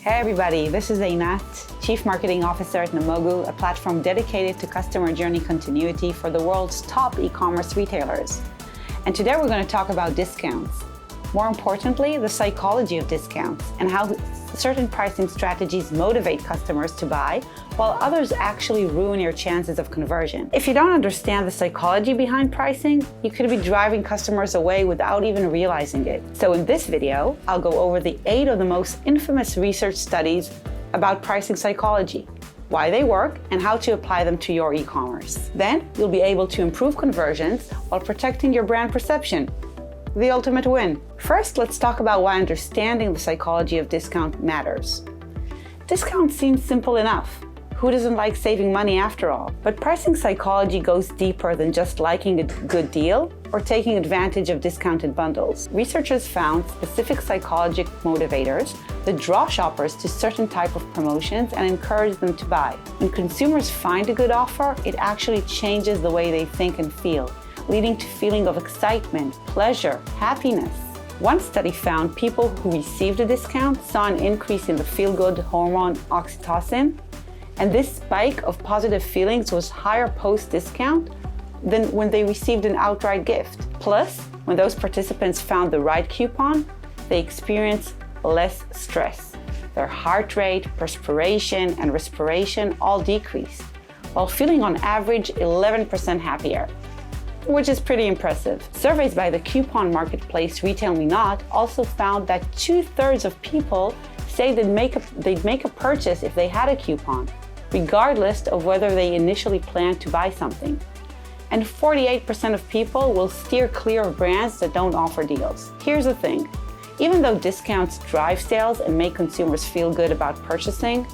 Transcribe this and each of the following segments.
Hey everybody, this is Einat, Chief Marketing Officer at Namogoo, a platform dedicated to customer journey continuity for the world's top e-commerce retailers. And today we're going to talk about discounts. More importantly, the psychology of discounts and how certain pricing strategies motivate customers to buy, while others actually ruin your chances of conversion. If you don't understand the psychology behind pricing, you could be driving customers away without even realizing it. So in this video, I'll go over the 8 of the most infamous research studies about pricing psychology, why they work, and how to apply them to your e-commerce. Then you'll be able to improve conversions while protecting your brand perception. The ultimate win. First, let's talk about why understanding the psychology of discount matters. Discount seems simple enough. Who doesn't like saving money after all? But pricing psychology goes deeper than just liking a good deal or taking advantage of discounted bundles. Researchers found specific psychologic motivators that draw shoppers to certain type of promotions and encourage them to buy. When consumers find a good offer, it actually changes the way they think and feel, leading to feeling of excitement, pleasure, happiness. One study found people who received a discount saw an increase in the feel-good hormone oxytocin, and this spike of positive feelings was higher post-discount than when they received an outright gift. Plus, when those participants found the right coupon, they experienced less stress. Their heart rate, perspiration, and respiration all decreased, while feeling on average 11% happier, which is pretty impressive. Surveys by the coupon marketplace Retail Me Not also found that 2/3 of people say they'd make a purchase if they had a coupon, regardless of whether they initially planned to buy something. And 48% of people will steer clear of brands that don't offer deals. Here's the thing, even though discounts drive sales and make consumers feel good about purchasing,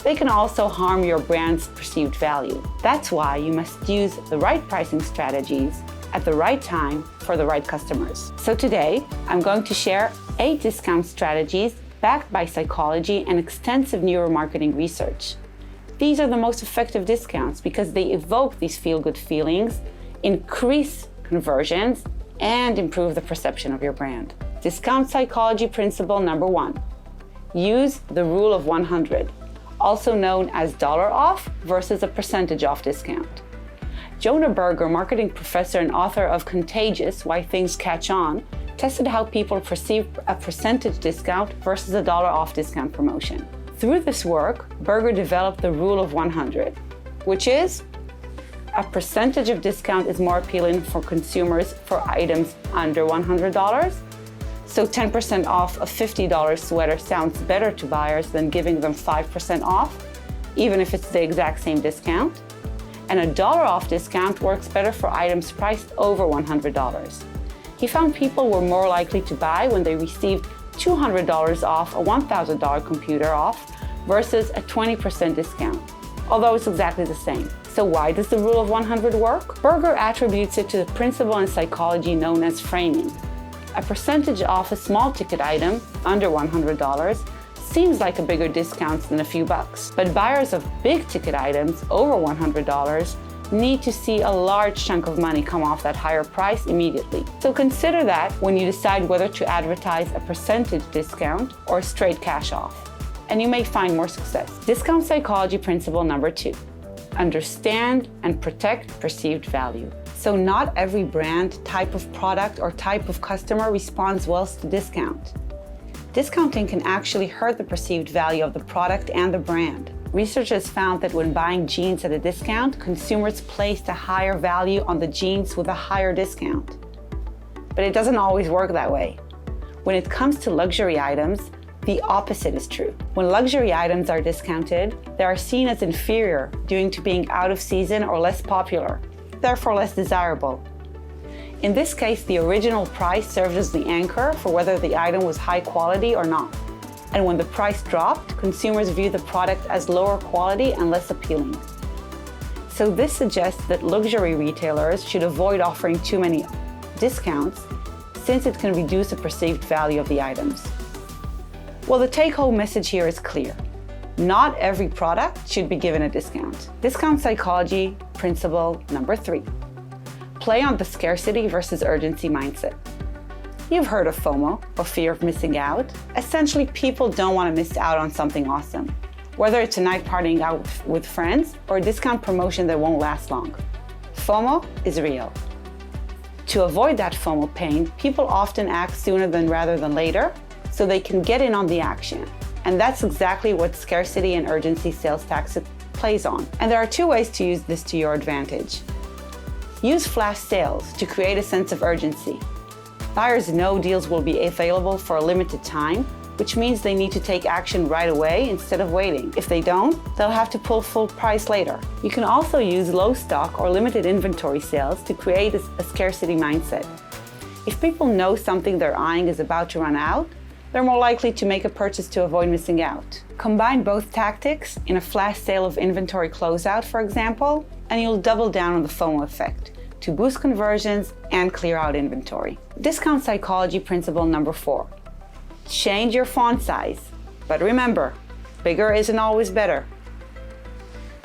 they can also harm your brand's perceived value. That's why you must use the right pricing strategies at the right time for the right customers. So today, I'm going to share 8 discount strategies backed by psychology and extensive neuromarketing research. These are the most effective discounts because they evoke these feel-good feelings, increase conversions, and improve the perception of your brand. Discount psychology principle number 1. Use the rule of 100. Also known as dollar off versus a percentage off discount. Jonah Berger, marketing professor and author of Contagious: Why Things Catch On, tested how people perceive a percentage discount versus a dollar off discount promotion. Through this work, Berger developed the rule of 100, which is a percentage of discount is more appealing for consumers for items under $100. So 10% off a $50 sweater sounds better to buyers than giving them 5% off, even if it's the exact same discount. And a dollar off discount works better for items priced over $100. He found people were more likely to buy when they received $200 off a $1,000 computer off versus a 20% discount, although it's exactly the same. So why does the rule of 100 work? Berger attributes it to the principle in psychology known as framing. A percentage off a small ticket item, under $100, seems like a bigger discount than a few bucks. But buyers of big ticket items, over $100, need to see a large chunk of money come off that higher price immediately. So consider that when you decide whether to advertise a percentage discount or straight cash off, and you may find more success. Discount psychology principle number 2. Understand and protect perceived value. So not every brand, type of product, or type of customer responds well to discount. Discounting can actually hurt the perceived value of the product and the brand. Researchers found that when buying jeans at a discount, consumers placed a higher value on the jeans with a higher discount. But it doesn't always work that way. When it comes to luxury items, the opposite is true. When luxury items are discounted, they are seen as inferior due to being out of season or less popular, therefore less desirable. In this case, the original price served as the anchor for whether the item was high quality or not. And when the price dropped, consumers view the product as lower quality and less appealing. So this suggests that luxury retailers should avoid offering too many discounts, since it can reduce the perceived value of the items. Well, the take-home message here is clear. Not every product should be given a discount. Discount psychology principle number 3. Play on the scarcity versus urgency mindset. You've heard of FOMO, or fear of missing out. Essentially, people don't want to miss out on something awesome, whether it's a night partying out with friends or a discount promotion that won't last long. FOMO is real. To avoid that FOMO pain, people often act sooner rather than later, so they can get in on the action. And that's exactly what scarcity and urgency sales tactics plays on. And there are two ways to use this to your advantage. Use flash sales to create a sense of urgency. Buyers know deals will be available for a limited time, which means they need to take action right away instead of waiting. If they don't, they'll have to pull full price later. You can also use low stock or limited inventory sales to create a scarcity mindset. If people know something they're eyeing is about to run out, they're more likely to make a purchase to avoid missing out. Combine both tactics in a flash sale of inventory closeout, for example, and you'll double down on the FOMO effect to boost conversions and clear out inventory. Discount psychology principle number 4. Change your font size. But remember, bigger isn't always better.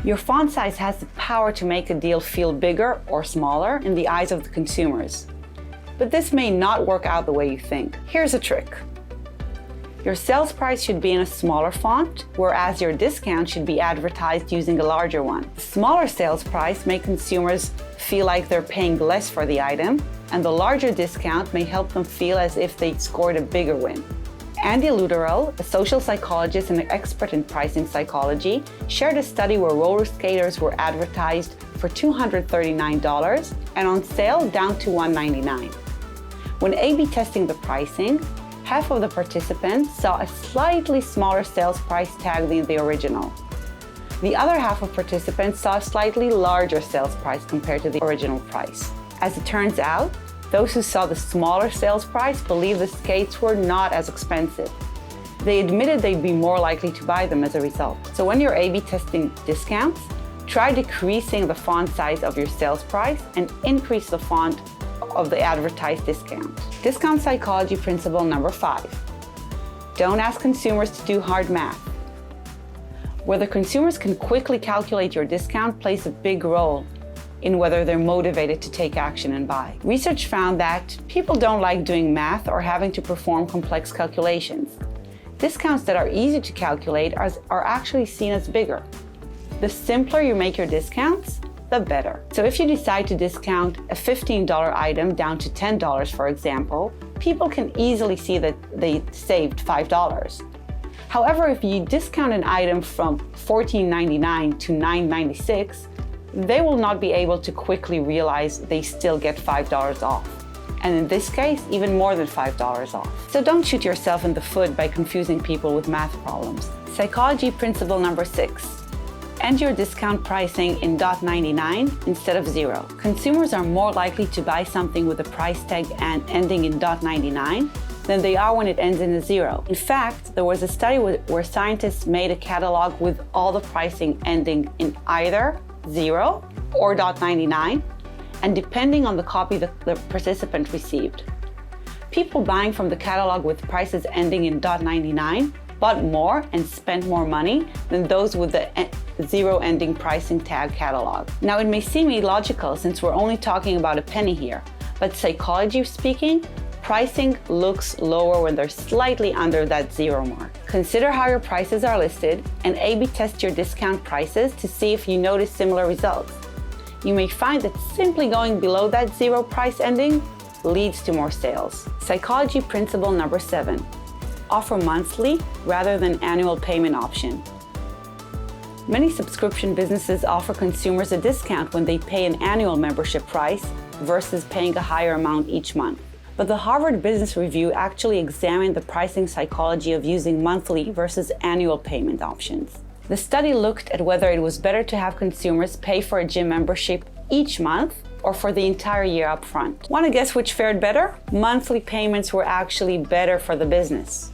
Your font size has the power to make a deal feel bigger or smaller in the eyes of the consumers. But this may not work out the way you think. Here's a trick. Your sales price should be in a smaller font, whereas your discount should be advertised using a larger one. The smaller sales price makes consumers feel like they're paying less for the item, and the larger discount may help them feel as if they scored a bigger win. Andy Luteral, a social psychologist and an expert in pricing psychology, shared a study where roller skaters were advertised for $239 and on sale down to $199. When A/B testing the pricing, half of the participants saw a slightly smaller sales price tag than the original. The other half of participants saw a slightly larger sales price compared to the original price. As it turns out, those who saw the smaller sales price believed the skates were not as expensive. They admitted they'd be more likely to buy them as a result. So when you're A/B testing discounts, try decreasing the font size of your sales price and increase the font of the advertised discount. Discount psychology principle number 5. Don't ask consumers to do hard math. Whether consumers can quickly calculate your discount plays a big role in whether they're motivated to take action and buy. Research found that people don't like doing math or having to perform complex calculations. Discounts that are easy to calculate are actually seen as bigger. The simpler you make your discounts, the better. So if you decide to discount a $15 item down to $10, for example, people can easily see that they saved $5. However, if you discount an item from $14.99 to $9.96, they will not be able to quickly realize they still get $5 off. And in this case, even more than $5 off. So don't shoot yourself in the foot by confusing people with math problems. Psychology principle number 6. End your discount pricing in $.99 instead of $0. Consumers are more likely to buy something with a price tag and ending in $.99 than they are when it ends in a 0. In fact, there was a study where scientists made a catalog with all the pricing ending in either 0 or $.99, and depending on the copy the participant received. People buying from the catalog with prices ending in $.99 bought more and spent more money than those with the 0 ending pricing tag catalog. Now, it may seem illogical since we're only talking about a penny here, but psychology speaking, pricing looks lower when they're slightly under that 0 mark. Consider how your prices are listed and A/B test your discount prices to see if you notice similar results. You may find that simply going below that 0 price ending leads to more sales. Psychology principle number 7. Offer monthly rather than annual payment option. Many subscription businesses offer consumers a discount when they pay an annual membership price versus paying a higher amount each month. But the Harvard Business Review actually examined the pricing psychology of using monthly versus annual payment options. The study looked at whether it was better to have consumers pay for a gym membership each month or for the entire year up front. Want to guess which fared better? Monthly payments were actually better for the business.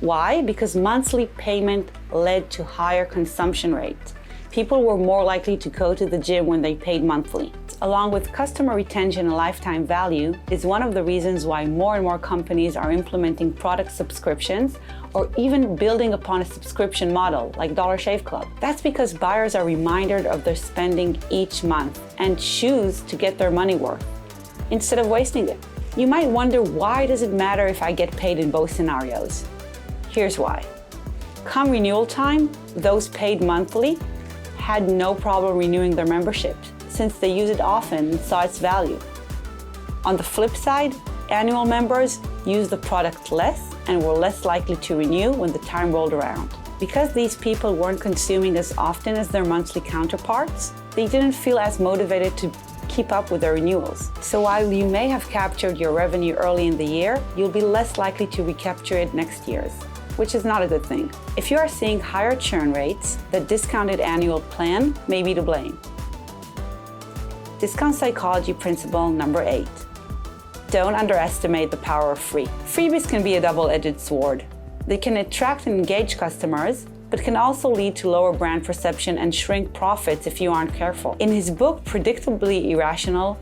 Why? Because monthly payment led to higher consumption rates. People were more likely to go to the gym when they paid monthly. Along with customer retention and lifetime value is one of the reasons why more and more companies are implementing product subscriptions or even building upon a subscription model like Dollar Shave Club. That's because buyers are reminded of their spending each month and choose to get their money worth instead of wasting it. You might wonder, why does it matter if I get paid in both scenarios? Here's why. Come renewal time, those paid monthly had no problem renewing their membership since they use it often and saw its value. On the flip side, annual members use the product less and were less likely to renew when the time rolled around. Because these people weren't consuming as often as their monthly counterparts, they didn't feel as motivated to keep up with their renewals. So while you may have captured your revenue early in the year, you'll be less likely to recapture it next year's, which is not a good thing. If you are seeing higher churn rates, the discounted annual plan may be to blame. Discount psychology principle number 8. Don't underestimate the power of free. Freebies can be a double-edged sword. They can attract and engage customers, but can also lead to lower brand perception and shrink profits if you aren't careful. In his book, Predictably Irrational,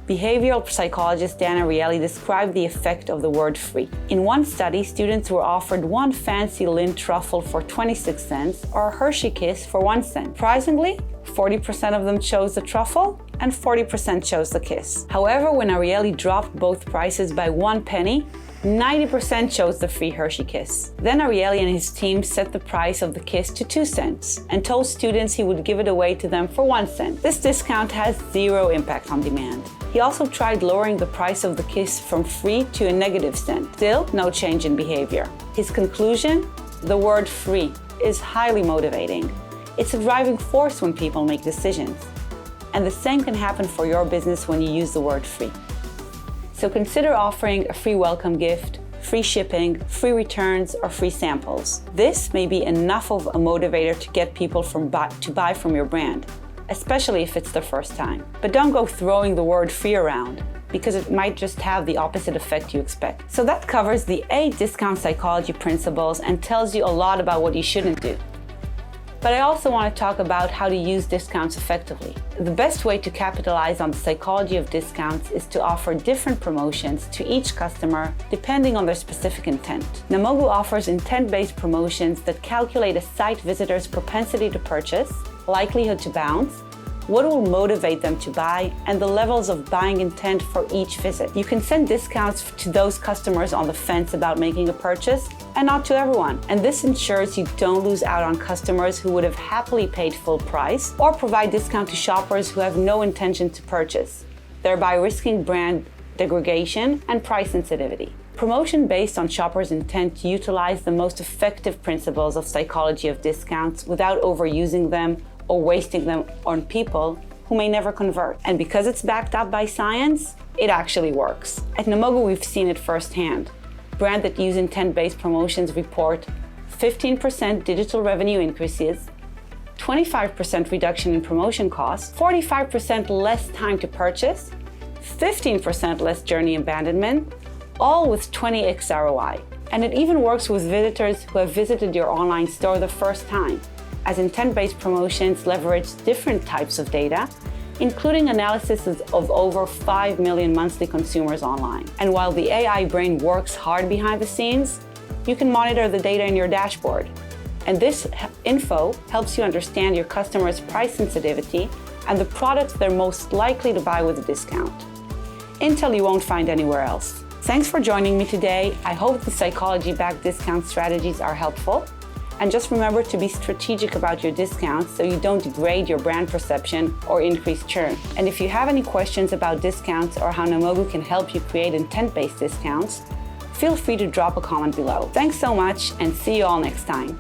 behavioral psychologist Dan Ariely described the effect of the word free. In one study, students were offered one fancy Lindt truffle for 26 cents or a Hershey Kiss for 1 cent. Surprisingly, 40% of them chose the truffle and 40% chose the kiss. However, when Ariely dropped both prices by 1 penny, 90% chose the free Hershey Kiss. Then Ariely and his team set the price of the kiss to 2 cents and told students he would give it away to them for 1 cent. This discount has zero impact on demand. He also tried lowering the price of the kiss from free to a -cent. Still, no change in behavior. His conclusion? The word free is highly motivating. It's a driving force when people make decisions. And the same can happen for your business when you use the word free. So consider offering a free welcome gift, free shipping, free returns, or free samples. This may be enough of a motivator to get people to buy from your brand, especially if it's their first time. But don't go throwing the word free around, because it might just have the opposite effect you expect. So that covers the 8 discount psychology principles and tells you a lot about what you shouldn't do. But I also want to talk about how to use discounts effectively. The best way to capitalize on the psychology of discounts is to offer different promotions to each customer depending on their specific intent. Namogoo offers intent-based promotions that calculate a site visitor's propensity to purchase, likelihood to bounce, what will motivate them to buy, and the levels of buying intent for each visit. You can send discounts to those customers on the fence about making a purchase, and not to everyone. And this ensures you don't lose out on customers who would have happily paid full price, or provide discount to shoppers who have no intention to purchase, thereby risking brand degradation and price sensitivity. Promotion based on shoppers' intent utilize the most effective principles of psychology of discounts without overusing them or wasting them on people who may never convert. And because it's backed up by science, it actually works. At Namogoo, we've seen it firsthand. Brands that use intent-based promotions report 15% digital revenue increases, 25% reduction in promotion costs, 45% less time to purchase, 15% less journey abandonment, all with 20x ROI. And it even works with visitors who have visited your online store the first time, as intent-based promotions leverage different types of data, including analysis of over 5 million monthly consumers online. And while the AI brain works hard behind the scenes, you can monitor the data in your dashboard. And this info helps you understand your customers' price sensitivity and the products they're most likely to buy with a discount. Intel you won't find anywhere else. Thanks for joining me today. I hope the psychology-backed discount strategies are helpful. And just remember to be strategic about your discounts so you don't degrade your brand perception or increase churn. And if you have any questions about discounts or how Namogoo can help you create intent-based discounts, feel free to drop a comment below. Thanks so much and see you all next time.